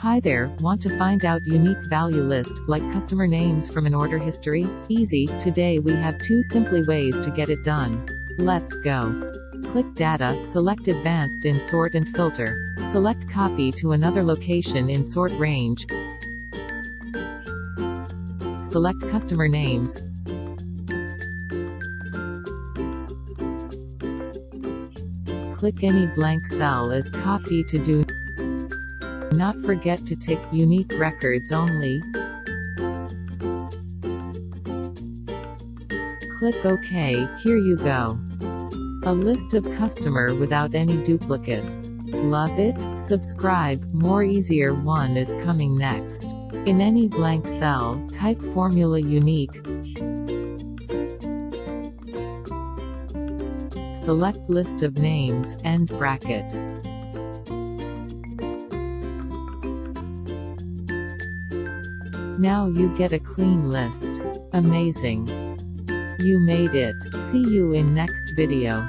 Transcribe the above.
Hi there, want to find out unique value list, like customer names from an order history? Easy, today we have two simple ways to get it done. Let's go. Click Data, select Advanced in Sort and Filter. Select Copy to another location in Sort Range. Select Customer Names. Click any blank cell as copy to do not forget to tick Unique Records Only. Click OK, here you go. A list of customer without any duplicates. Love it? Subscribe, more easier one is coming next. In any blank cell, type Formula Unique. Select List of Names, end bracket. Now you get a clean list. Amazing. You made it. See you in next video.